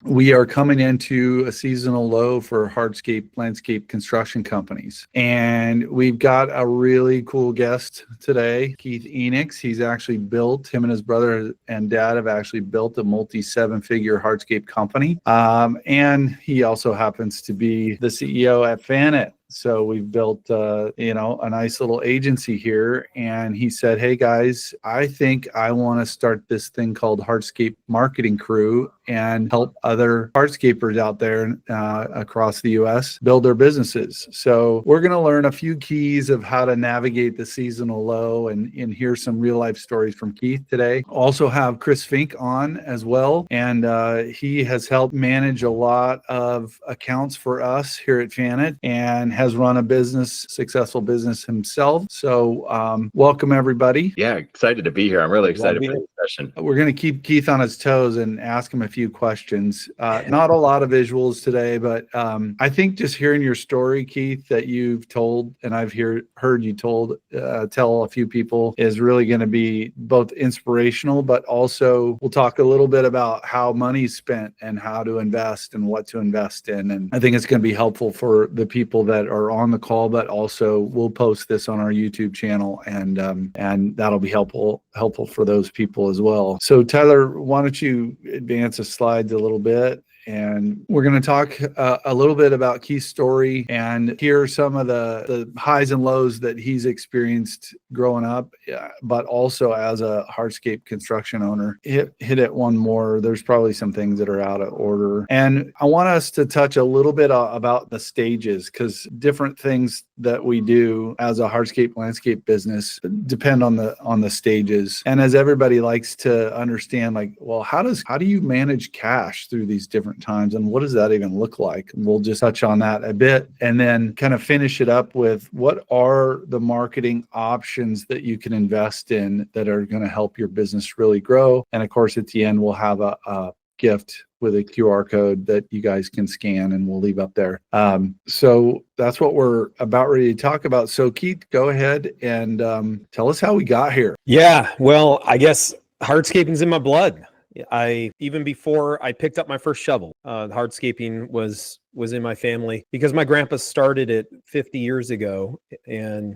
we are coming into a seasonal low for hardscape landscape construction companies. And we've got a really cool guest today, Keith Enix. He's actually built, him and his brother and dad have actually built a multi-7-figure hardscape company. And he also happens to be the CEO at Fannit. So we've built, a nice little agency here. And he said, hey, guys, I think I want to start this thing called Hardscape Marketing Crew and help other hardscapers out there across the U.S. build their businesses. So we're going to learn a few keys of how to navigate the seasonal low and hear some real life stories from Keith today. Also have Chris Fink on as well. And he has helped manage a lot of accounts for us here at Fannit and has run a successful business himself. So welcome, everybody. Yeah, excited to be here. I'm really excited for this session. We're going to keep Keith on his toes and ask him a few questions. Not a lot of visuals today, but I think just hearing your story, Keith, that you've told, and I've heard you tell a few people, is really going to be both inspirational, but also we'll talk a little bit about how money's spent and how to invest and what to invest in. And I think it's going to be helpful for the people that are on the call, but also we'll post this on our YouTube channel, and that'll be helpful for those people as well. So Tyler, why don't you advance the slides a little bit? And we're going to talk a little bit about Keith's story and hear some of the highs and lows that he's experienced growing up, but also as a hardscape construction owner. Hit it one more. There's probably some things that are out of order. And I want us to touch a little bit about the stages, because different things that we do as a hardscape landscape business depend on the stages. And as everybody likes to understand, like, well, how do you manage cash through these different times, and what does that even look like? We'll just touch on that a bit and then kind of finish it up with what are the marketing options that you can invest in that are going to help your business really grow. And of course, at the end, we'll have a gift with a QR code that you guys can scan, and we'll leave up there. So that's what we're about ready to talk about. So Keith, go ahead and tell us how we got here. Yeah, well, I guess hardscaping's in my blood. Even before I picked up my first shovel, hardscaping was in my family because my grandpa started it 50 years ago. And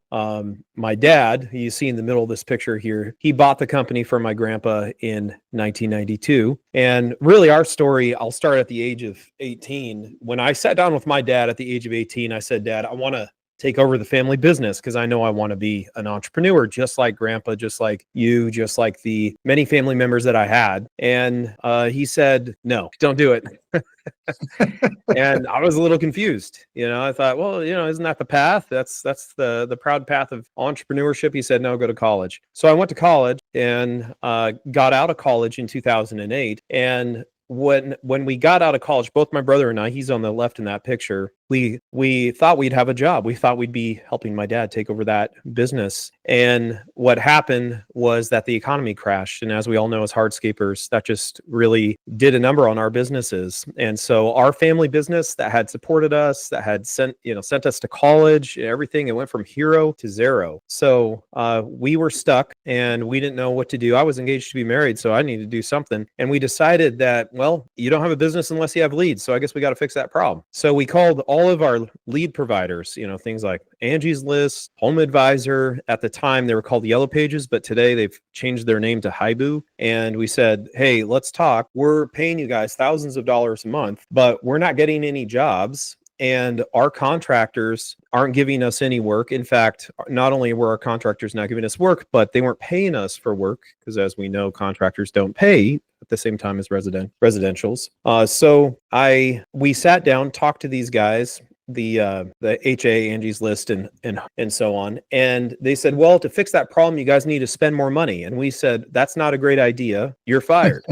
my dad, you see in the middle of this picture here, he bought the company from my grandpa in 1992. And really our story, I'll start at the age of 18. When I sat down with my dad at the age of 18, I said, Dad, I want to take over the family business because I know I want to be an entrepreneur, just like grandpa, just like you, just like the many family members that I had. And he said, no, don't do it. And I was a little confused. I thought, well, isn't that the path? That's the proud path of entrepreneurship. He said, no, go to college. So I went to college and got out of college in 2008. And when we got out of college, both my brother and I, he's on the left in that picture, we thought we'd have a job. We thought we'd be helping my dad take over that business. And what happened was that the economy crashed. And as we all know, as hardscapers, that just really did a number on our businesses. And so our family business that had supported us, that had sent us to college, everything, it went from hero to zero. So we were stuck and we didn't know what to do. I was engaged to be married, so I needed to do something. And we decided that, well, you don't have a business unless you have leads. So I guess we got to fix that problem. So we called all of our lead providers, things like Angie's List, Home Advisor. At the time, they were called Yellow Pages, but today they've changed their name to Haibu. And we said, hey, let's talk. We're paying you guys thousands of dollars a month, but we're not getting any jobs. And our contractors aren't giving us any work. In fact, not only were our contractors not giving us work, but they weren't paying us for work because, as we know, contractors don't pay at the same time as residentials. So we sat down, talked to these guys, the HA, Angie's List, and so on. And they said, well, to fix that problem, you guys need to spend more money. And we said, that's not a great idea. You're fired.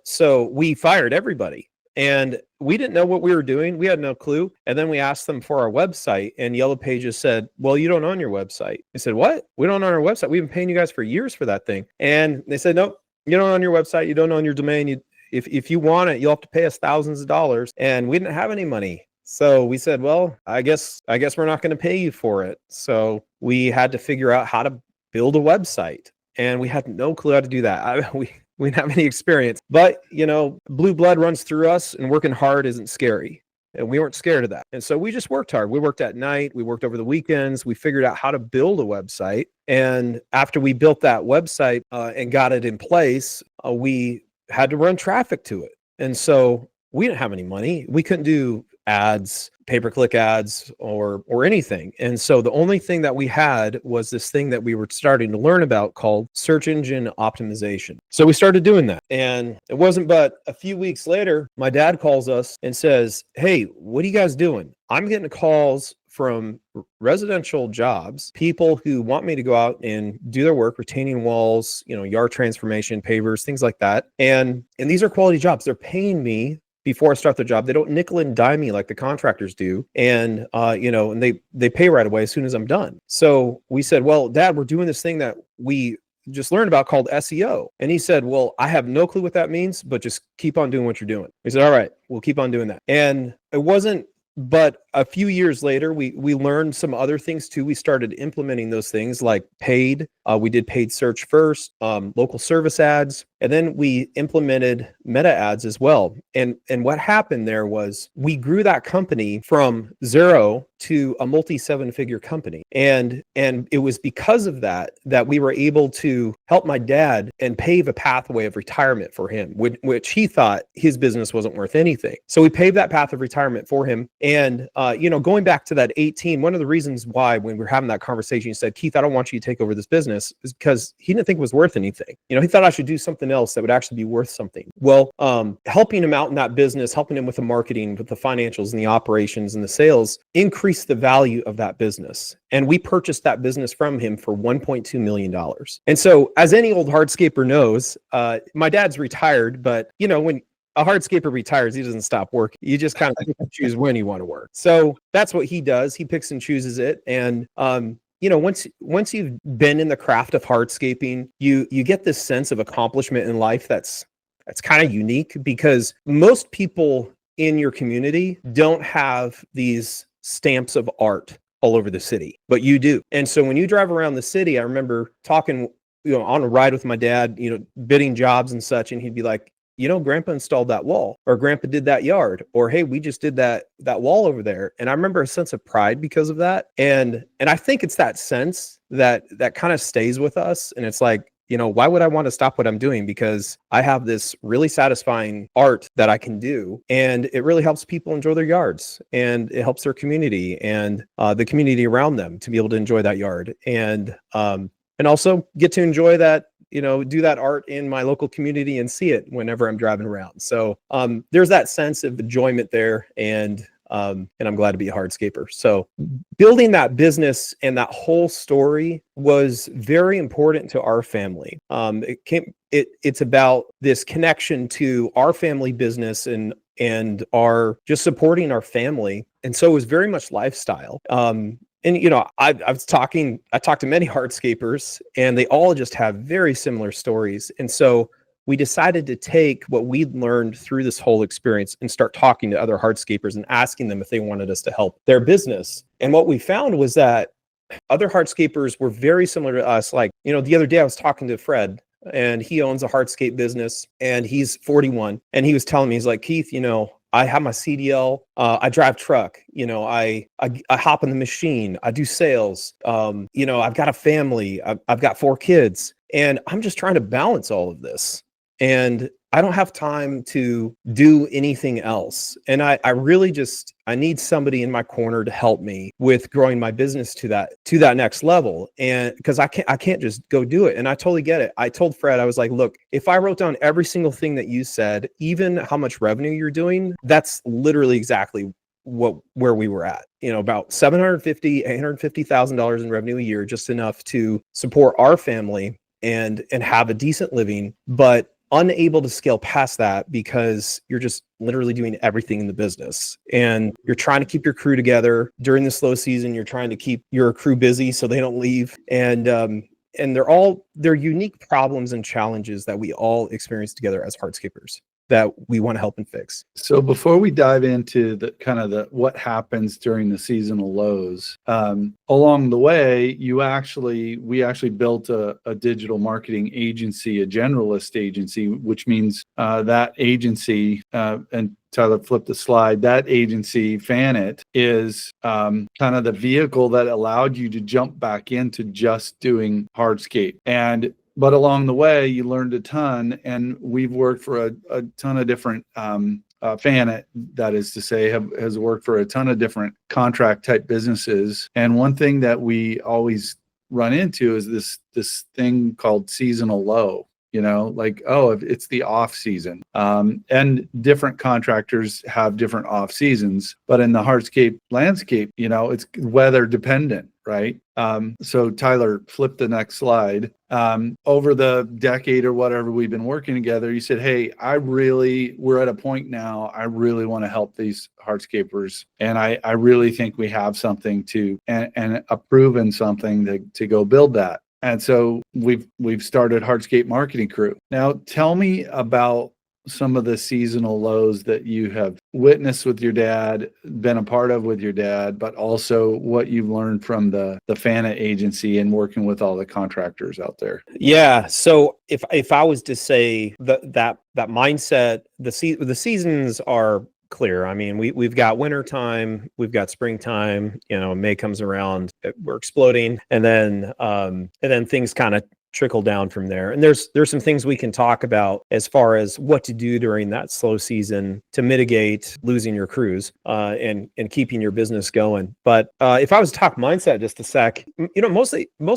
So we fired everybody. And we didn't know what we were doing. We had no clue. And then we asked them for our website, and Yellow Pages said, well, you don't own your website. I said, what? We don't own our website. We've been paying you guys for years for that thing. And they said, nope, you don't own your website. You don't own your domain. If you want it, you'll have to pay us thousands of dollars. And we didn't have any money. So we said, well, I guess we're not going to pay you for it. So we had to figure out how to build a website. And we had no clue how to do that. We didn't have any experience. But, blue blood runs through us, and working hard isn't scary. And we weren't scared of that. And so we just worked hard. We worked at night. We worked over the weekends. We figured out how to build a website. And after we built that website and got it in place, we had to run traffic to it. And so we didn't have any money. We couldn't do ads, pay-per-click ads, or anything. And so the only thing that we had was this thing that we were starting to learn about called search engine optimization. So we started doing that. And it wasn't but a few weeks later, my dad calls us and says, "Hey, what are you guys doing? I'm getting calls from residential jobs, people who want me to go out and do their work, retaining walls, yard transformation, pavers, things like that. And these are quality jobs. They're paying me before I start the job. They don't nickel and dime me like the contractors do. And, and they pay right away as soon as I'm done." So we said, "Well, Dad, we're doing this thing that we just learned about called SEO." And he said, "Well, I have no clue what that means, but just keep on doing what you're doing." We said, "All right, we'll keep on doing that." And it wasn't, but a few years later, we learned some other things too. We started implementing those things like paid. We did paid search first, local service ads, and then we implemented meta ads as well. And what happened there was we grew that company from zero to a multi-seven-figure company. And it was because of that we were able to help my dad and pave a pathway of retirement for him, which he thought his business wasn't worth anything. So we paved that path of retirement for him. And going back to that 18, one of the reasons why when we were having that conversation, he said, "Keith, I don't want you to take over this business," is because he didn't think it was worth anything. He thought I should do something else that would actually be worth something. Well, helping him out in that business, helping him with the marketing, with the financials and the operations and the sales increased the value of that business. And we purchased that business from him for $1.2 million. And so as any old hardscaper knows, my dad's retired, but when a hardscaper retires, he doesn't stop working. You just kind of pick and choose when you want to work. So that's what he does. He picks and chooses it. And, once you've been in the craft of hardscaping, you get this sense of accomplishment in life that's kind of unique, because most people in your community don't have these stamps of art all over the city, but you do. And so when you drive around the city, I remember talking, on a ride with my dad, bidding jobs and such, and he'd be like, "Grandpa installed that wall," or "Grandpa did that yard," or "Hey, we just did that wall over there." And I remember a sense of pride because of that. And I think it's that sense that kind of stays with us. And it's like, why would I want to stop what I'm doing? Because I have this really satisfying art that I can do, and it really helps people enjoy their yards, and it helps their community and the community around them to be able to enjoy that yard, and also get to enjoy that, do that art in my local community and see it whenever I'm driving around. So there's that sense of enjoyment there, and I'm glad to be a hardscaper. So building that business and that whole story was very important to our family. It's about this connection to our family business and our just supporting our family. And so it was very much lifestyle. I talked to many hardscapers, and they all just have very similar stories. And so we decided to take what we'd learned through this whole experience and start talking to other hardscapers and asking them if they wanted us to help their business. And what we found was that other hardscapers were very similar to us. Like, the other day I was talking to Fred, and he owns a hardscape business, and he's 41. And he was telling me, he's like, "Keith, I have my CDL. I drive truck. I hop in the machine. I do sales. I've got a family. I've got 4 kids, and I'm just trying to balance all of this. And I don't have time to do anything else. And I really I need somebody in my corner to help me with growing my business to that next level. And because I can't just go do it." And I totally get it. I told Fred, I was like, "Look, if I wrote down every single thing that you said, even how much revenue you're doing, that's literally exactly where we were at, about $850,000 in revenue a year, just enough to support our family and have a decent living, but unable to scale past that because you're just literally doing everything in the business, and you're trying to keep your crew together during the slow season. You're trying to keep your crew busy so they don't leave. And they're unique problems and challenges that we all experience together as hardscapers." that we want to help and fix. So before we dive into the kind of the what happens during the seasonal lows, along the way, we actually built a digital marketing agency, a generalist agency, which means that agency, and Tyler, flip the slide. That agency, Fannit, is kind of the vehicle that allowed you to jump back into just doing hardscape. But along the way, you learned a ton, and we've worked for a ton of different Fannit, that is to say, has worked for a ton of different contract type businesses. And one thing that we always run into is this thing called seasonal low. Like, oh, if it's the off season, and different contractors have different off seasons, but in the hardscape landscape, it's weather dependent, right? So Tyler, flip the next slide. Over the decade or whatever we've been working together, you said, hey, we're at a point now, I really want to help these hardscapers. And I really think we have something and a proven something to go build that. And so we've started Hardscape Marketing Crew. Now, tell me about some of the seasonal lows that you have witnessed with your dad, been a part of with your dad, but also what you've learned from the Fannit agency and working with all the contractors out there. Yeah. So if I was to say that mindset, the seasons are clear. I mean, we've got winter time, we've got springtime, May comes around, we're exploding, and then things kind of trickle down from there. And there's some things we can talk about as far as what to do during that slow season to mitigate losing your crews and keeping your business going. But if I was to talk mindset just a sec, most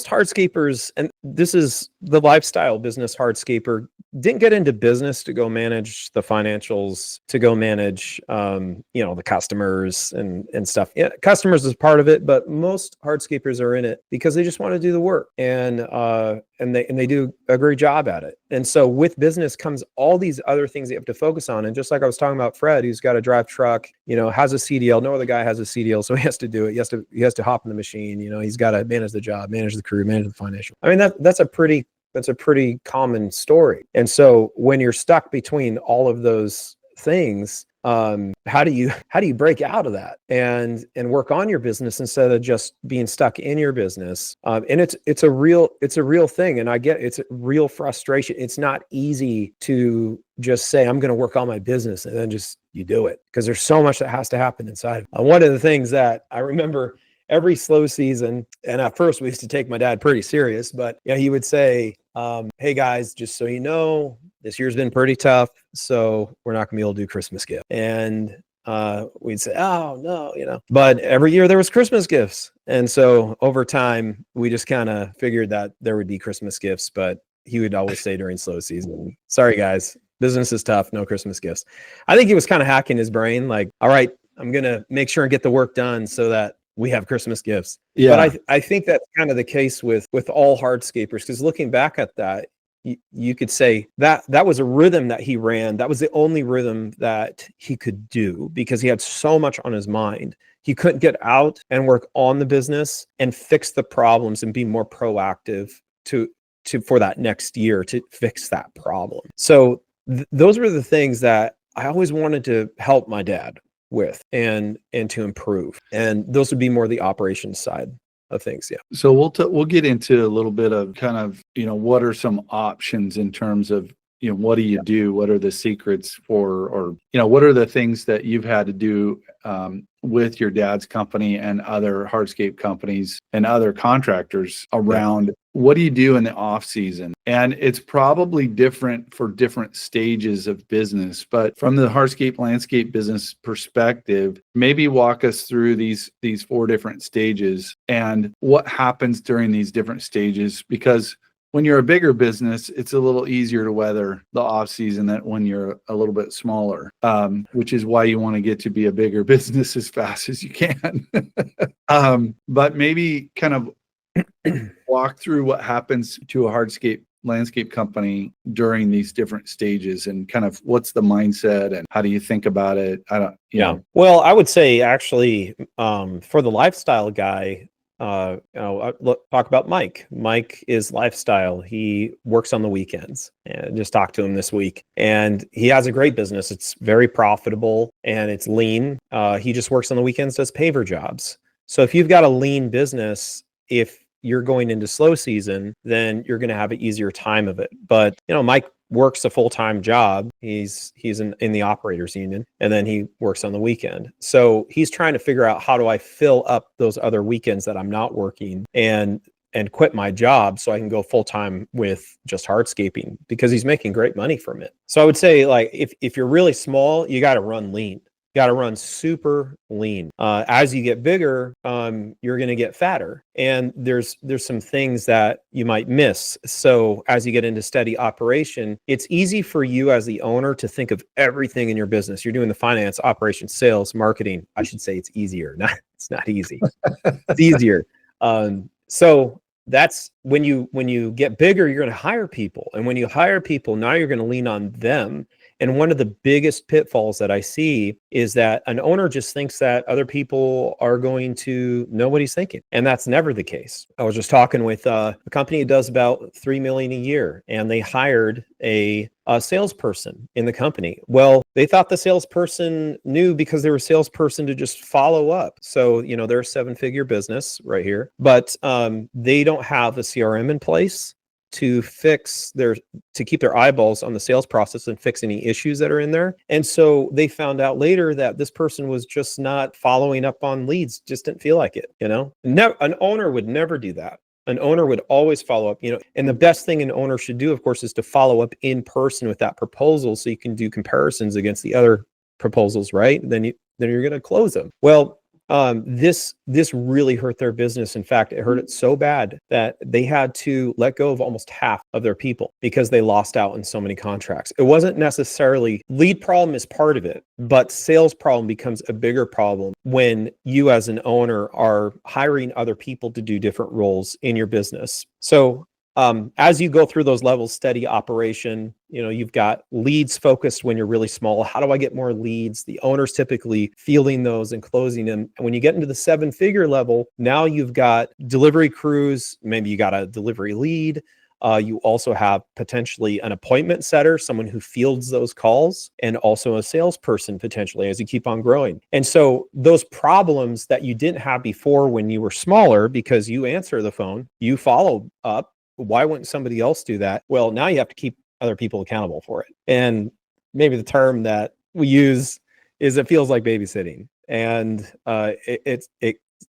hardscapers, and this is the lifestyle business hardscaper, didn't get into business to go manage the financials, to go manage the customers and stuff. Yeah, customers is part of it, but most hardscapers are in it because they just want to do the work, and they do a great job at it. And so with business comes all these other things that you have to focus on. And just like I was talking about Fred, who's got a drive truck, has a CDL. No other guy has a CDL, so he has to do it. He has to hop in the machine. He's got to manage the job, manage the crew, manage the financial. I mean, that's a pretty common story. And so when you're stuck between all of those things, how do you break out of that and work on your business instead of just being stuck in your business? And it's a real thing. And I get it's a real frustration. It's not easy to just say, I'm going to work on my business, and then just you do it, because there's so much that has to happen inside. One of the things that I remember every slow season, and at first we used to take my dad pretty serious, but he would say, hey guys, just so you know, this year's been pretty tough, so we're not gonna be able to do Christmas gifts. And we'd say, oh no, but every year there was Christmas gifts. And so over time, we just kind of figured that there would be Christmas gifts, but he would always say during slow season, sorry guys, business is tough, no Christmas gifts. I think he was kind of hacking his brain, like, all right, I'm gonna make sure and get the work done so that we have Christmas gifts. Yeah. But I think that's kind of the case with all hardscapers, because looking back at that, you could say that was a rhythm that he ran. That was the only rhythm that he could do, because he had so much on his mind. He couldn't get out and work on the business and fix the problems and be more proactive for that next year to fix that problem. So those were the things that I always wanted to help my dad with and to improve. And those would be more the operations side of things. Yeah. So we'll get into a little bit of kind of, what are some options in terms of, what do you do? What are the secrets or what are the things that you've had to do with your dad's company and other hardscape companies and other contractors around what do you do in the off season? And it's probably different for different stages of business, but from the hardscape landscape business perspective, maybe walk us through these 4 different stages and what happens during these different stages, because when you're a bigger business, it's a little easier to weather the off season than when you're a little bit smaller, which is why you want to get to be a bigger business as fast as you can. But maybe kind of walk through what happens to a hardscape landscape company during these different stages and kind of what's the mindset and how do you think about it? Well, I would say actually, for the lifestyle guy, Talk about Mike. Mike is lifestyle. He works on the weekends, and just talked to him this week. And he has a great business. It's very profitable and it's lean. He just works on the weekends, does paver jobs. So if you've got a lean business, if you're going into slow season, then you're going to have an easier time of it. But Mike works a full-time job. He's in the operators union, and then he works on the weekend. So he's trying to figure out, how do I fill up those other weekends that I'm not working and quit my job so I can go full-time with just hardscaping, because he's making great money from it. So I would say, like, if you're really small, you got to run lean. Got to run super lean. As you get bigger, you're going to get fatter, and there's some things that you might miss. So as you get into steady operation, it's easy for you as the owner to think of everything in your business. You're doing the finance, operations, sales, marketing. I should say it's easier. It's not easy. It's easier. So that's when you get bigger, you're going to hire people, and when you hire people, now you're going to lean on them. And one of the biggest pitfalls that I see is that an owner just thinks that other people are going to know what he's thinking. And that's never the case. I was just talking with a company that does about $3 million a year, and they hired a salesperson in the company. Well, they thought the salesperson knew because they were a salesperson to just follow up. So, they're a 7-figure business right here, but they don't have a CRM in place to keep their eyeballs on the sales process and fix any issues that are in there. And so they found out later that this person was just not following up on leads, just didn't feel like it, an owner would never do that. An owner would always follow up, and the best thing an owner should do, of course, is to follow up in person with that proposal, so you can do comparisons against the other proposals, right? Then you're going to close them. Well, this really hurt their business. In fact, it hurt it so bad that they had to let go of almost half of their people because they lost out on so many contracts. It wasn't necessarily lead problem is part of it, but sales problem becomes a bigger problem when you as an owner are hiring other people to do different roles in your business. So as you go through those levels, steady operation, you've got leads focused when you're really small. How do I get more leads? The owner's typically fielding those and closing them. And when you get into the 7-figure level, now you've got delivery crews. Maybe you got a delivery lead. You also have potentially an appointment setter, someone who fields those calls, and also a salesperson potentially as you keep on growing. And so those problems that you didn't have before when you were smaller, because you answer the phone, you follow up. Why wouldn't somebody else do that? Well, now you have to keep other people accountable for it. And maybe the term that we use is it feels like babysitting, and it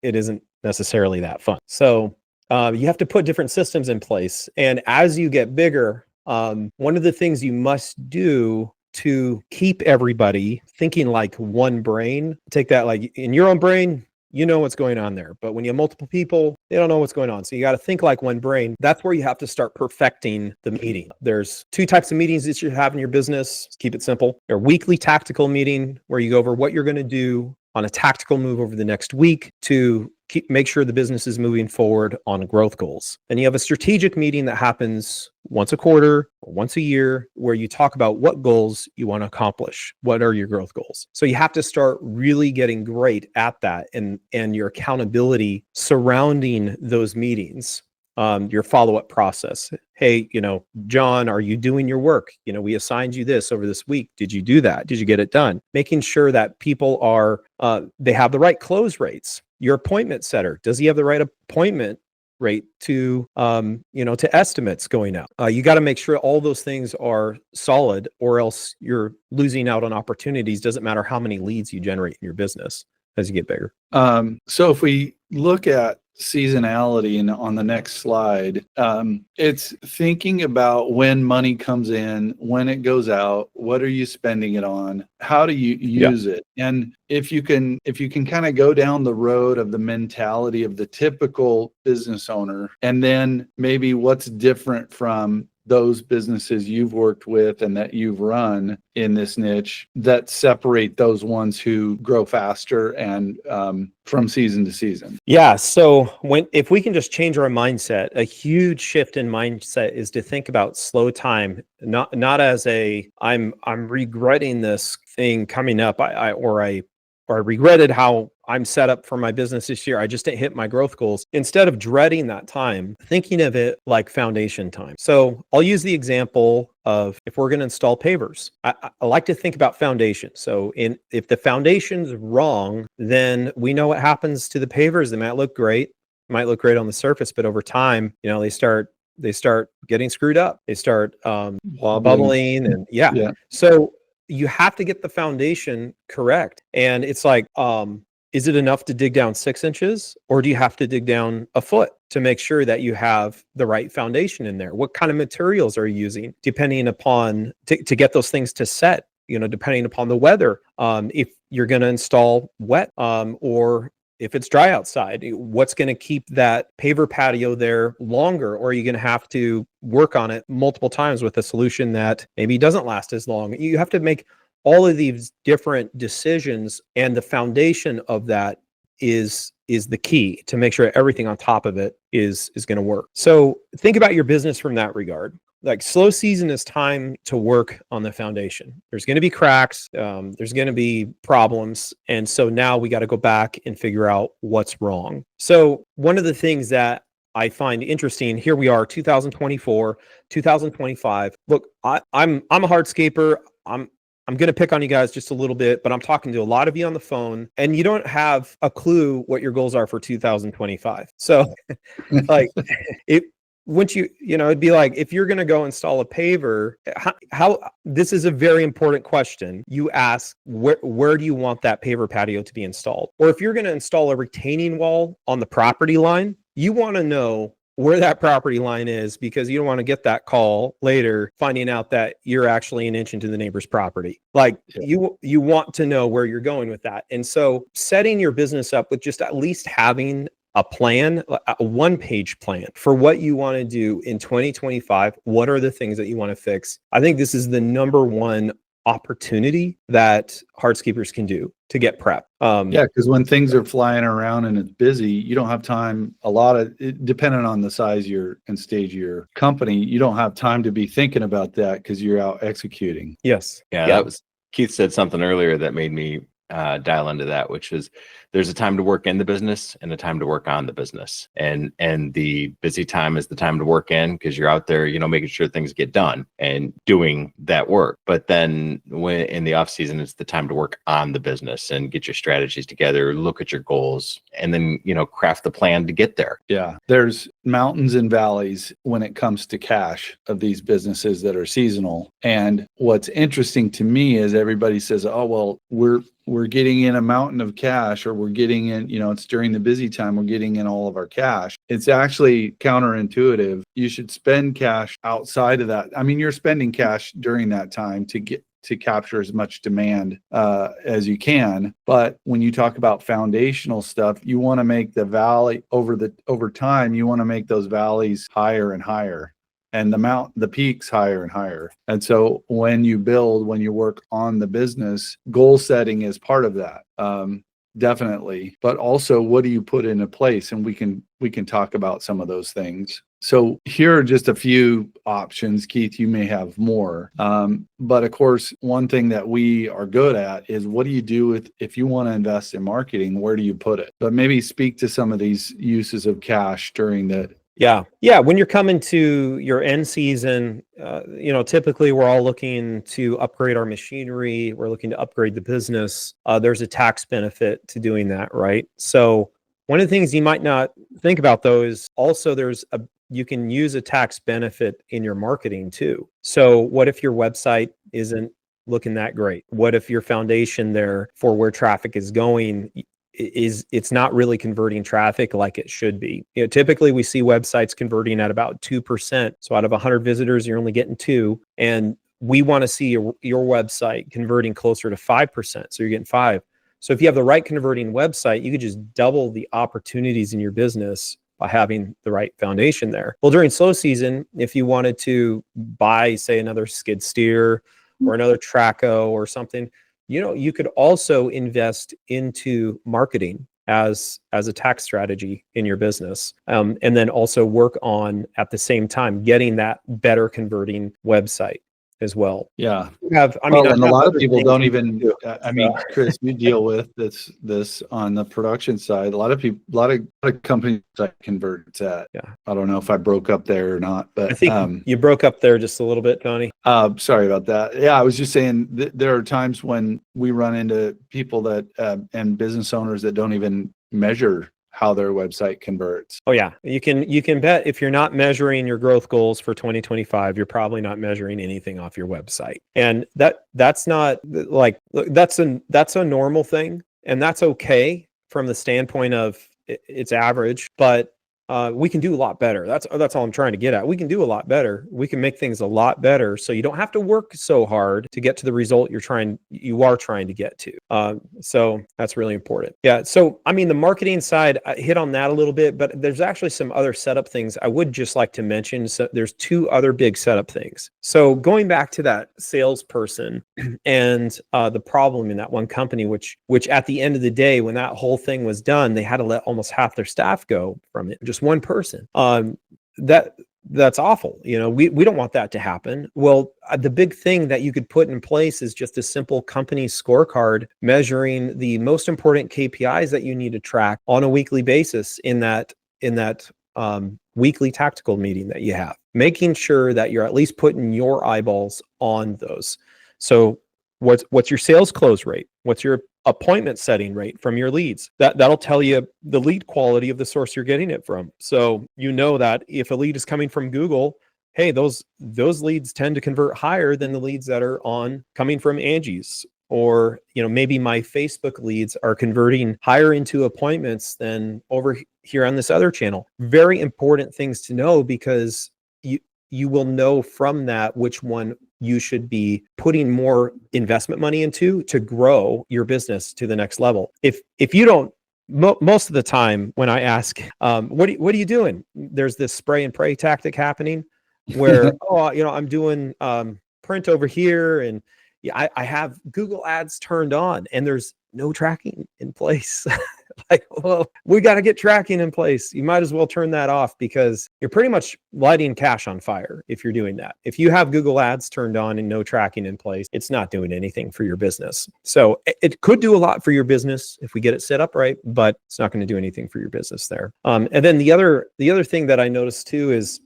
isn't necessarily that fun. So you have to put different systems in place. And as you get bigger, one of the things you must do to keep everybody thinking like one brain, take that like in your own brain, what's going on there. But when you have multiple people, they don't know what's going on. So you got to think like one brain. That's where you have to start perfecting the meeting. There's 2 types of meetings that you have in your business. Keep it simple. Your weekly tactical meeting, where you go over what you're going to do on a tactical move over the next week to make sure the business is moving forward on growth goals. Then you have a strategic meeting that happens once a quarter or once a year, where you talk about what goals you want to accomplish. What are your growth goals? So you have to start really getting great at that, and your accountability surrounding those meetings. Your follow-up process. Hey, John, are you doing your work? We assigned you this over this week. Did you do that? Did you get it done? Making sure that people are, they have the right close rates. Your appointment setter, does he have the right appointment rate to estimates going out? You got to make sure all those things are solid, or else you're losing out on opportunities. Doesn't matter how many leads you generate in your business as you get bigger. So if we look at seasonality and on the next slide, it's thinking about when money comes in, when it goes out, what are you spending it on, how do you use it? And if you can kind of go down the road of the mentality of the typical business owner, and then maybe what's different from those businesses you've worked with and that you've run in this niche that separate those ones who grow faster and from season to season. Yeah. So if we can just change our mindset, a huge shift in mindset is to think about slow time, not as I'm regretting this thing coming up, I or I regretted how I'm set up for my business this year. I just didn't hit my growth goals. Instead of dreading that time, thinking of it like foundation time. So I'll use the example of if we're going to install pavers. I like to think about foundation. So if the foundation's wrong, then we know what happens to the pavers. They might look great, on the surface, but over time, they start getting screwed up. They start bubbling, and Yeah. So you have to get the foundation correct. And it's like, is it enough to dig down 6 inches, or do you have to dig down a foot to make sure that you have the right foundation in there? What kind of materials are you using, depending upon to get those things to set? Depending upon the weather, if you're going to install wet, or if it's dry outside, what's going to keep that paver patio there longer? Or are you going to have to work on it multiple times with a solution that maybe doesn't last as long? You have to make all of these different decisions, and the foundation of that is the key to make sure everything on top of it is going to work. So think about your business from that regard. Like, slow season is time to work on the foundation. There's going to be cracks. There's going to be problems. And so now we got to go back and figure out what's wrong. So one of the things that I find interesting, here we are, 2024, 2025. Look, I'm a hardscaper. I'm going to pick on you guys just a little bit, but I'm talking to a lot of you on the phone, and you don't have a clue what your goals are for 2025. So like it'd be like, if you're going to go install a paver, how this is a very important question. You ask, where do you want that paver patio to be installed? Or if you're going to install a retaining wall on the property line, you want to know where that property line is, because you don't want to get that call later finding out that you're actually an inch into the neighbor's property. Like, you want to know where you're going with that. And so setting your business up with just at least having a plan, a one-page plan for what you want to do in 2025. What are the things that you want to fix? I think this is the number one opportunity that hardscapers can do to get prep. Because when things are flying around and it's busy, you don't have time. Depending on the size and stage of your company, you don't have time to be thinking about that because you're out executing. Yes. Yeah, that was Keith said something earlier that made me dial into that, which is there's a time to work in the business and a time to work on the business, and the busy time is the time to work in, because you're out there, making sure things get done and doing that work. But then when in the off season, it's the time to work on the business and get your strategies together, look at your goals, and then craft the plan to get there. Yeah, there's mountains and valleys when it comes to cash of these businesses that are seasonal. And what's interesting to me is everybody says, oh, well, we're getting in a mountain of cash, or we're getting in, it's during the busy time, we're getting in all of our cash. It's actually counterintuitive. You should spend cash outside of that. I mean, you're spending cash during that time to capture as much demand as you can. But when you talk about foundational stuff, you want to make the valley over time, you want to make those valleys higher and higher, and the peaks higher and higher. And so when you work on the business, goal setting is part of that. Definitely. But also, what do you put into place? And we can talk about some of those things. So here are just a few options. Keith, you may have more. But of course, one thing that we are good at is, what do you do if you want to invest in marketing? Where do you put it? But maybe speak to some of these uses of cash during the Yeah. When you're coming to your end season, typically we're all looking to upgrade our machinery. We're looking to upgrade the business. There's a tax benefit to doing that, right? So one of the things you might not think about, though, is also you can use a tax benefit in your marketing too. So what if your website isn't looking that great? What if your foundation there for where traffic is going it's not really converting traffic like it should be? Typically we see websites converting at about 2%. So out of 100 visitors, you're only getting 2. And we want to see your website converting closer to 5%. So you're getting 5. So if you have the right converting website, you could just double the opportunities in your business by having the right foundation there. Well, during slow season, if you wanted to buy, say, another skid steer or another Traco or something, you could also invest into marketing as a tax strategy in your business, and then also work on, at the same time, getting that better converting website. as well. Yeah. I have, I Well, mean, and I a have lot of other people things don't you can even, do. I mean, Chris, you deal with this on the production side. A lot of people, a lot of companies that convert at. Yeah. I don't know if I broke up there or not, I but think you broke up there just a little bit, Tony. sorry about that. Yeah, I was just saying there are times when we run into people that and business owners that don't even measure how their website converts. Oh yeah, you can bet if you're not measuring your growth goals for 2025, you're probably not measuring anything off your website. And that's not like, that's a normal thing, and that's okay from the standpoint of it's average, but we can do a lot better. That's all I'm trying to get at. We can do a lot better. We can make things a lot better, so you don't have to work so hard to get to the result you are trying to get to. So that's really important. Yeah. So I mean, the marketing side, I hit on that a little bit, but there's actually some other setup things I would just like to mention. So there's two other big setup things. So going back to that salesperson and the problem in that one company, which at the end of the day, when that whole thing was done, they had to let almost half their staff go from it. Just one person. That's awful. You know, we don't want that to happen. Well, the big thing that you could put in place is just a simple company scorecard measuring the most important KPIs that you need to track on a weekly basis in that weekly tactical meeting that you have, making sure that you're at least putting your eyeballs on those. So what's your sales close rate? What's your appointment setting rate from your leads? That'll tell you the lead quality of the source you're getting it from. So you know that if a lead is coming from Google, hey, those leads tend to convert higher than the leads that are coming from Angie's. Or, you know, maybe my Facebook leads are converting higher into appointments than over here on this other channel. Very important things to know, because you will know from that which one you should be putting more investment money into to grow your business to the next level. If you don't, most of the time when I ask, what are you doing? There's this spray and pray tactic happening where, I'm doing print over here, and I have Google ads turned on and there's no tracking in place. Like, well, we got to get tracking in place. You might as well turn that off, because you're pretty much lighting cash on fire if you're doing that. If you have Google ads turned on and no tracking in place, it's not doing anything for your business. So it could do a lot for your business if we get it set up right, but it's not going to do anything for your business there. And then the other thing that I noticed too is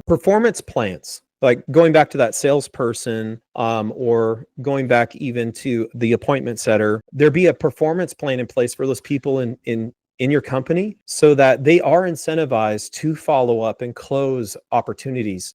performance plans. Like going back to that salesperson, or going back even to the appointment setter, there be a performance plan in place for those people in your company, so that they are incentivized to follow up and close opportunities.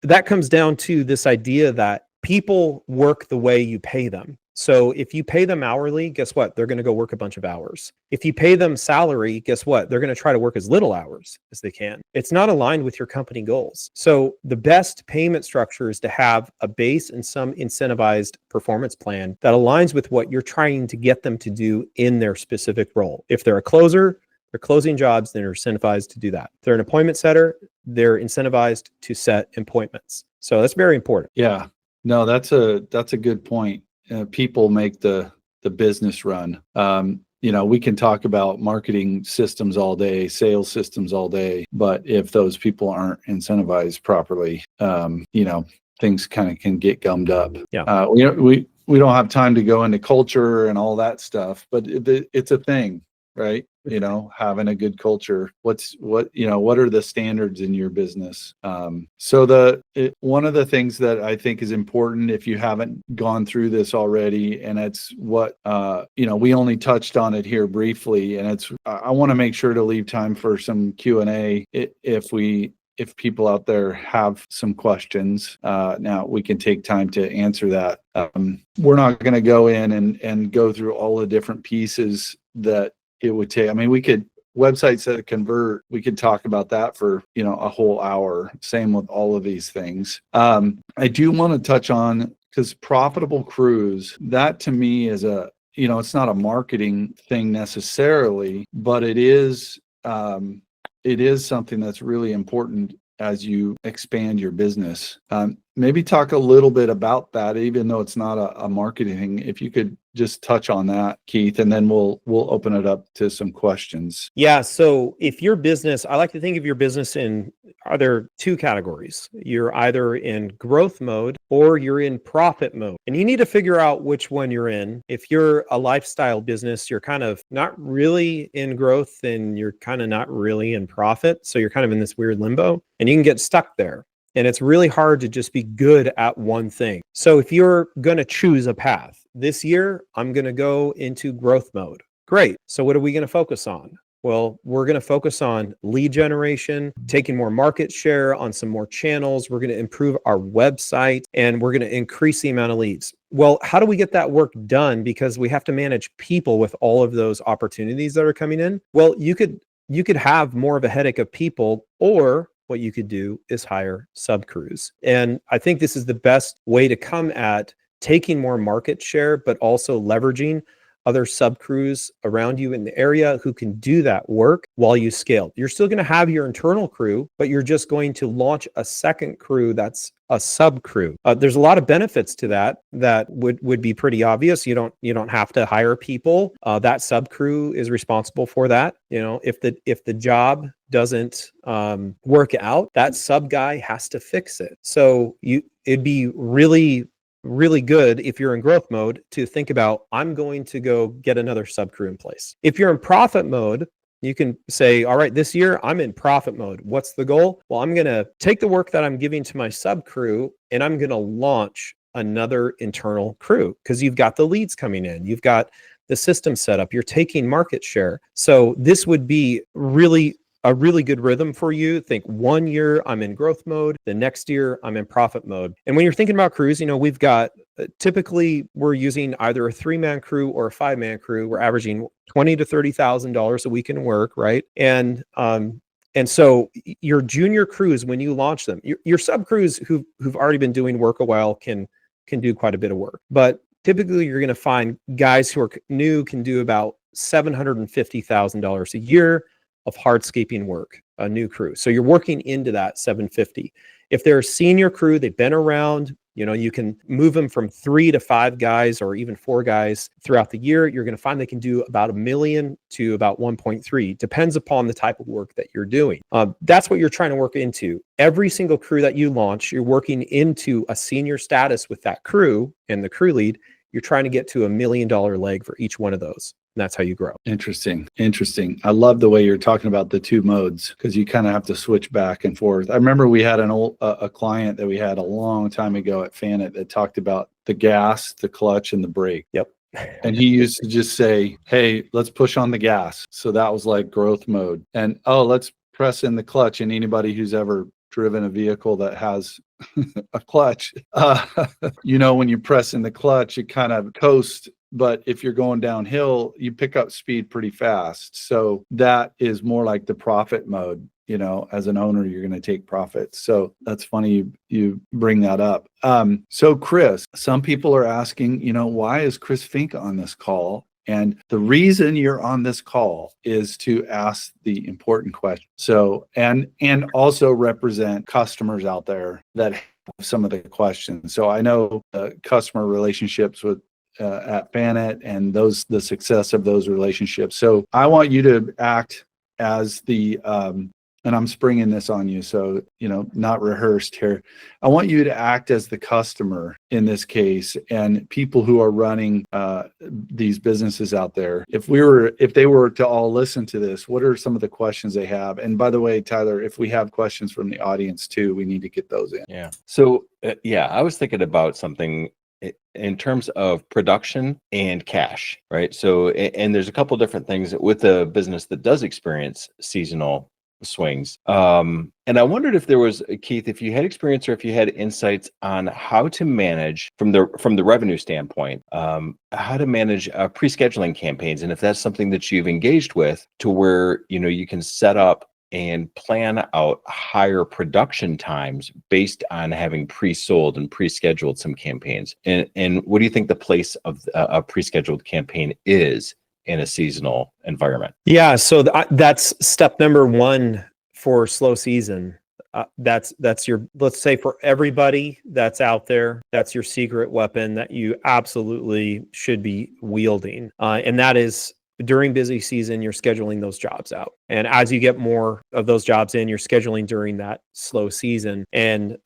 That comes down to this idea that people work the way you pay them. So if you pay them hourly, guess what? They're going to go work a bunch of hours. If you pay them salary, guess what? They're going to try to work as little hours as they can. It's not aligned with your company goals. So the best payment structure is to have a base and some incentivized performance plan that aligns with what you're trying to get them to do in their specific role. If they're a closer, they're closing jobs, they're incentivized to do that. If they're an appointment setter, they're incentivized to set appointments. So that's very important. Yeah, no, that's a good point. People make the business run. We can talk about marketing systems all day, sales systems all day, but if those people aren't incentivized properly, things kind of can get gummed up. Yeah. We don't have time to go into culture and all that stuff, but it's a thing, right? Having a good culture. What are the standards in your business? So one of the things that I think is important, if you haven't gone through this already, and it's what, we only touched on it here briefly, and I want to make sure to leave time for some Q&A if people out there have some questions. Now we can take time to answer that. We're not going to go in and go through all the different pieces that it would take. I mean, we could websites that convert, we could talk about that for, a whole hour. Same with all of these things. I do want to touch on, because profitable crews, that to me is it's not a marketing thing necessarily, but it is something that's really important as you expand your business. maybe talk a little bit about that, even though it's not a marketing thing. If you could just touch on that, Keith, and then we'll open it up to some questions. Yeah. So if your business, I like to think of your business in either two categories. You're either in growth mode or you're in profit mode. And you need to figure out which one you're in. If you're a lifestyle business, you're kind of not really in growth and you're kind of not really in profit. So you're kind of in this weird limbo and you can get stuck there. And it's really hard to just be good at one thing. So if you're going to choose a path, this year, I'm going to go into growth mode. Great. So what are we going to focus on? Well, we're going to focus on lead generation, taking more market share on some more channels. We're going to improve our website and we're going to increase the amount of leads. Well, how do we get that work done? Because we have to manage people with all of those opportunities that are coming in. Well, you could have more of a headache of people, or what you could do is hire sub crews. And I think this is the best way to come at taking more market share, but also leveraging other sub crews around you in the area who can do that work while you scale. You're still going to have your internal crew, but you're just going to launch a second crew that's a sub crew. There's a lot of benefits to that would be pretty obvious. You don't have to hire people. That sub crew is responsible for that. If the job doesn't work out, that sub guy has to fix it. So it'd be really good if you're in growth mode to think about, I'm going to go get another sub crew in place. If you're in profit mode, you can say, all right, this year I'm in profit mode. What's the goal? Well, I'm going to take the work that I'm giving to my sub crew and I'm going to launch another internal crew, because you've got the leads coming in. You've got the system set up. You're taking market share. So this would be a really good rhythm for you. Think 1 year I'm in growth mode, the next year I'm in profit mode. And when you're thinking about crews, we've got typically we're using either a 3-man crew or a 5-man crew. We're averaging $20,000 to $30,000 a week in work, right? And so your junior crews, when you launch them, your sub crews who've already been doing work a while can do quite a bit of work. But typically you're going to find guys who are new can do about $750,000 a year of hardscaping work, a new crew. So you're working into that 750. If they're a senior crew, they've been around, you can move them from 3 to 5 guys or even 4 guys throughout the year. You're going to find they can do about $1 million to about 1.3, depends upon the type of work that you're doing. That's what you're trying to work into. Every single crew that you launch, you're working into a senior status with that crew and the crew lead. You're trying to get to $1 million leg for each one of those. And that's how you grow. Interesting. I love the way you're talking about the two modes, because you kind of have to switch back and forth. I remember we had a client that we had a long time ago at Fannit that talked about the gas, the clutch, and the brake. Yep. And he used to just say, hey, let's push on the gas. So that was like growth mode. And let's press in the clutch. And anybody who's ever driven a vehicle that has a clutch, when you press in the clutch, it kind of coasts. But if you're going downhill, you pick up speed pretty fast. So that is more like the profit mode. As an owner, you're going to take profits. So that's funny you bring that up. So Chris, some people are asking, why is Chris Fink on this call? And the reason you're on this call is to ask the important question. So, and also represent customers out there that have some of the questions. So I know customer relationships with at Fannit and the success of those relationships. So I want you to act as the, and I'm springing this on you, so, not rehearsed here. I want you to act as the customer in this case, and people who are running these businesses out there. If they were to all listen to this, what are some of the questions they have? And by the way, Tyler, if we have questions from the audience too, we need to get those in. Yeah. So I was thinking about something in terms of production and cash, right? So, and there's a couple different things with a business that does experience seasonal swings. And I wondered if there was, Keith, if you had experience or if you had insights on how to manage from the revenue standpoint, how to manage pre-scheduling campaigns, and if that's something that you've engaged with to where, you can set up and plan out higher production times based on having pre-sold and pre-scheduled some campaigns. And what do you think the place of a pre-scheduled campaign is in a seasonal environment? Yeah, so that's step number 1 for slow season. That's your, let's say for everybody that's out there, that's your secret weapon that you absolutely should be wielding. And that is, during busy season, you're scheduling those jobs out. And as you get more of those jobs in, you're scheduling during that slow season. And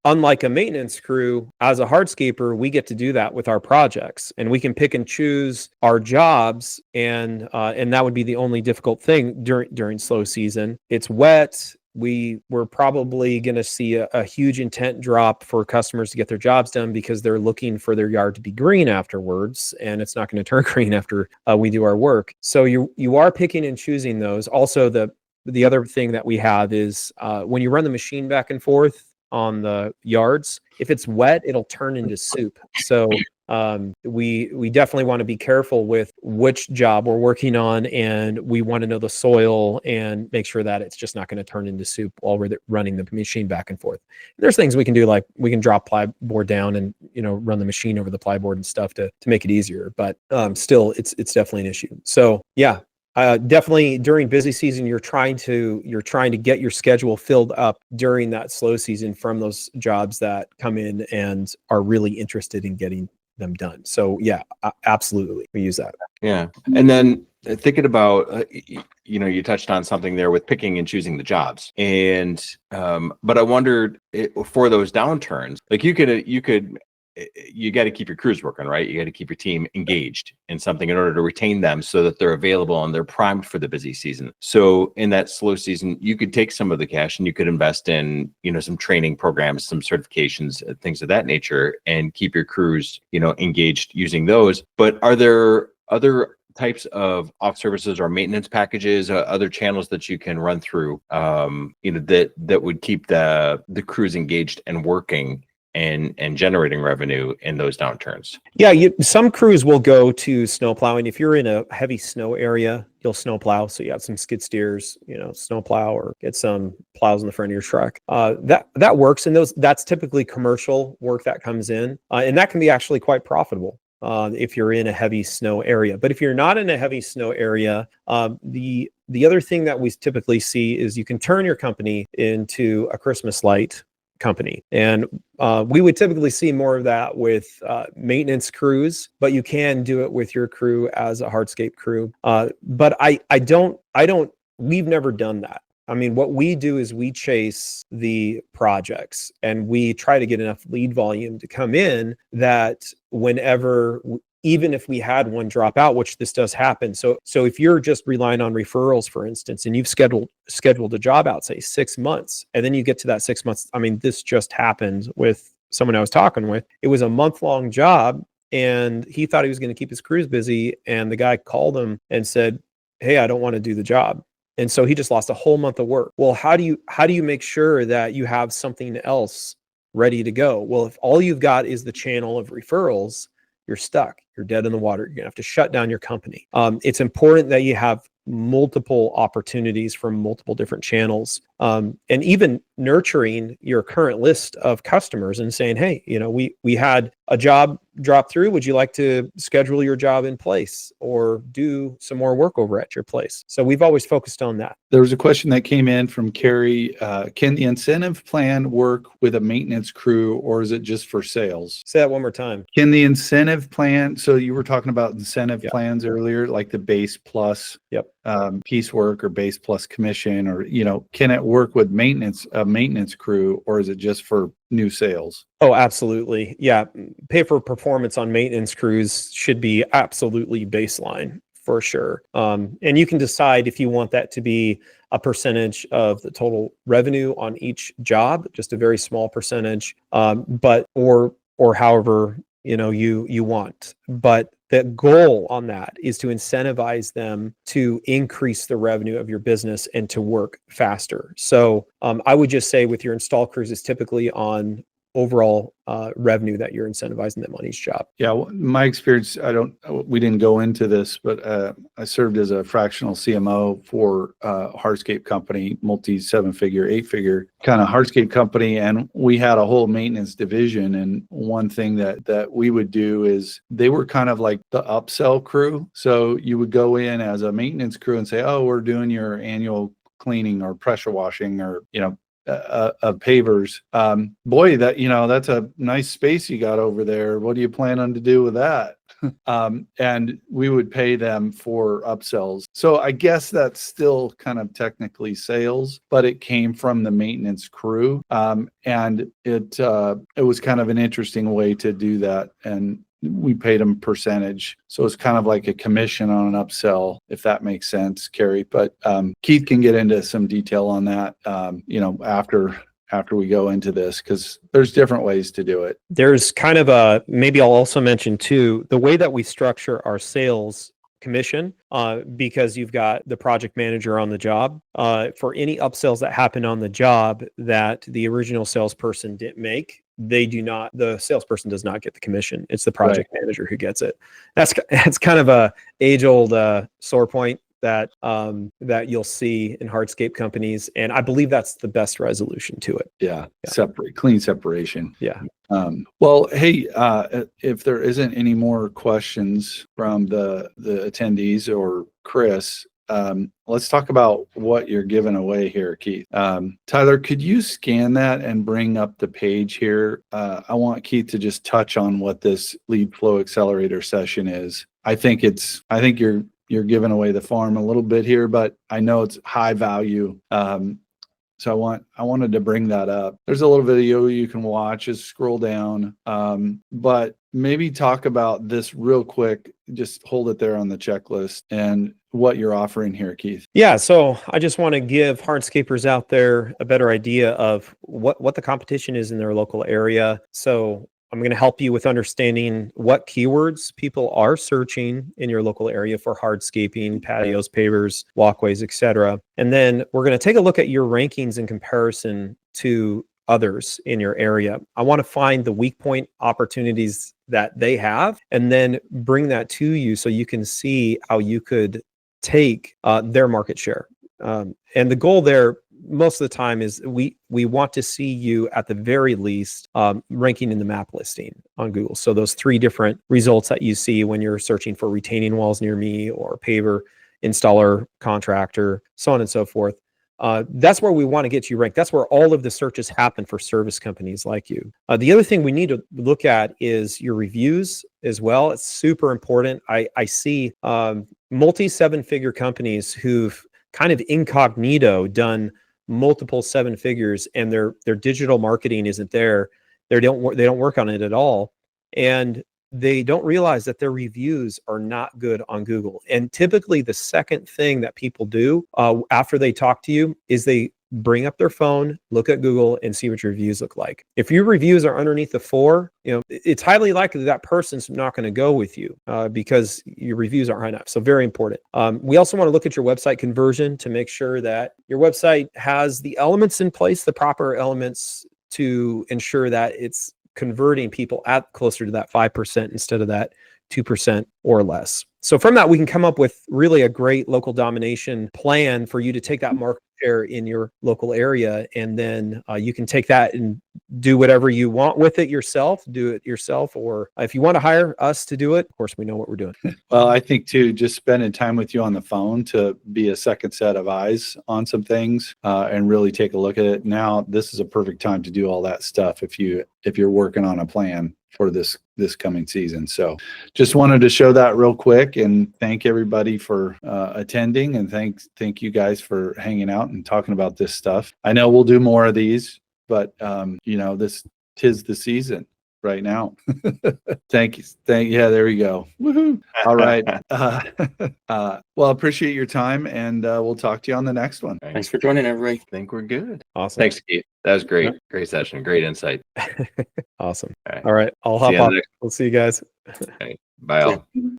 unlike a maintenance crew, as a hardscaper, we get to do that with our projects, and we can pick and choose our jobs. And that would be the only difficult thing during slow season. It's wet. We're probably going to see a huge intent drop for customers to get their jobs done because they're looking for their yard to be green afterwards, and it's not going to turn green after we do our work. So you are picking and choosing those. Also, the other thing that we have is when you run the machine back and forth on the yards, if it's wet, it'll turn into soup. So we definitely want to be careful with which job we're working on, and we want to know the soil and make sure that it's just not going to turn into soup while we're running the machine back and forth. There's things we can do, like we can drop plyboard down and run the machine over the plyboard and stuff to make it easier, but still it's definitely an issue. So yeah. Definitely during busy season, you're trying to get your schedule filled up during that slow season from those jobs that come in and are really interested in getting them done. So yeah, absolutely, we use that. Yeah, and then thinking about you touched on something there with picking and choosing the jobs, and but I wondered for those downturns, like you got to keep your crews working, right? You got to keep your team engaged in something in order to retain them so that they're available and they're primed for the busy season. So in that slow season, you could take some of the cash and you could invest in, some training programs, some certifications, things of that nature, and keep your crews, engaged using those. But are there other types of off services or maintenance packages, other channels that you can run through, that would keep the crews engaged and working and generating revenue in those downturns? Yeah, some crews will go to snow plowing. If you're in a heavy snow area, you'll snow plow. So you have some skid steers, snow plow, or get some plows in the front of your truck. That works, and that's typically commercial work that comes in, and that can be actually quite profitable if you're in a heavy snow area. But if you're not in a heavy snow area, the other thing that we typically see is you can turn your company into a Christmas light company. And we would typically see more of that with maintenance crews, but you can do it with your crew as a hardscape crew. But we've never done that. I mean, what we do is we chase the projects and we try to get enough lead volume to come in that whenever, even if we had one drop out, which this does happen. So if you're just relying on referrals, for instance, and you've scheduled a job out, say 6 months, and then you get to that 6 months. I mean, this just happened with someone I was talking with. It was a month-long job, and he thought he was going to keep his crews busy. And the guy called him and said, "Hey, I don't want to do the job." And so he just lost a whole month of work. Well, how do you make sure that you have something else ready to go? Well, if all you've got is the channel of referrals, you're stuck. You're dead in the water. You're going to have to shut down your company. It's important that you have multiple opportunities from multiple different channels, and even nurturing your current list of customers and saying, "Hey, we had a job drop through. Would you like to schedule your job in place or do some more work over at your place?" So we've always focused on that. There was a question that came in from Carrie. Can the incentive plan work with a maintenance crew, or is it just for sales? Say that one more time. Can the incentive plan, so you were talking about incentive plans earlier, like the base plus piecework or base plus commission, or, can it work with a maintenance crew, or is it just for new sales? Oh, absolutely. Yeah. Pay for performance on maintenance crews should be absolutely baseline for sure. And you can decide if you want that to be a percentage of the total revenue on each job, just a very small percentage, or however, you want. But the goal on that is to incentivize them to increase the revenue of your business and to work faster. So I would just say with your install crews, it's typically on overall revenue that you're incentivizing them on each job. Yeah, my experience, we didn't go into this, but I served as a fractional CMO for a hardscape company, multi 7-figure, 8-figure kind of hardscape company. And we had a whole maintenance division. And one thing that we would do is they were kind of like the upsell crew. So you would go in as a maintenance crew and say, "Oh, we're doing your annual cleaning or pressure washing or, of pavers. Boy, that's a nice space you got over there. What do you plan on to do with that? And we would pay them for upsells. So I guess that's still kind of technically sales, but it came from the maintenance crew. And it was kind of an interesting way to do that. And we paid them percentage. So it's kind of like a commission on an upsell, if that makes sense, Carrie. But Keith can get into some detail on that, after we go into this, because there's different ways to do it. There's kind of maybe I'll also mention too, the way that we structure our sales commission, because you've got the project manager on the job, for any upsells that happen on the job that the original salesperson didn't make, the salesperson does not get the commission. It's the project manager who gets it. That's kind of a age-old sore point that you'll see in hardscape companies, and I believe that's the best resolution to it. Yeah. Clean separation. Yeah. Well, hey, if there isn't any more questions from the attendees or Chris, let's talk about what you're giving away here, Keith. Tyler, could you scan that and bring up the page here? I want Keith to just touch on what this lead flow accelerator session is. I think you're giving away the farm a little bit here, but I know it's high value. So I wanted to bring that up. There's a little video you can watch. Just scroll down. But maybe talk about this real quick. Just hold it there on the checklist and what you're offering here, Keith. Yeah, so I just want to give hardscapers out there a better idea of what the competition is in their local area. So I'm going to help you with understanding what keywords people are searching in your local area for hardscaping, patios, pavers, walkways, etc. And then we're going to take a look at your rankings in comparison to others in your area. I want to find the weak point opportunities that they have and then bring that to you so you can see how you could take their market share. And the goal there most of the time is we want to see you at the very least ranking in the map listing on Google. So those 3 different results that you see when you're searching for retaining walls near me or paver, installer, contractor, so on and so forth. That's where we want to get you ranked. That's where all of the searches happen for service companies like you. The other thing we need to look at is your reviews as well. It's super important. I see multi 7-figure companies who've kind of incognito done multiple 7 figures and their digital marketing isn't there. They don't work on it at all. And they don't realize that their reviews are not good on Google. And typically the second thing that people do after they talk to you is they bring up their phone, look at Google and see what your reviews look like. If your reviews are underneath the 4, it's highly likely that person's not going to go with you because your reviews aren't high enough. So very important. We also want to look at your website conversion to make sure that your website has the elements in place, the proper elements to ensure that it's converting people at closer to that 5% instead of that 2% or less. So from that, we can come up with really a great local domination plan for you to take that market share in your local area. And then you can take that and do whatever you want with it yourself, or if you want to hire us to do it, of course, we know what we're doing. Well, I think too, just spending time with you on the phone to be a second set of eyes on some things and really take a look at it. Now, this is a perfect time to do all that stuff if you're working on a plan for this coming season. So just wanted to show that real quick and thank everybody for attending, and thank you guys for hanging out and talking about this stuff. I know we'll do more of these, but this 'tis the season right now. Thank you. Yeah, there we go. Woohoo. All right. Well, appreciate your time, and we'll talk to you on the next one. Thanks for joining, everybody. I think we're good. Awesome. Thanks, Keith. That was great. Great session. Great insight. Awesome. All right. All right. I'll hop off. We'll see you guys. Okay. Bye all.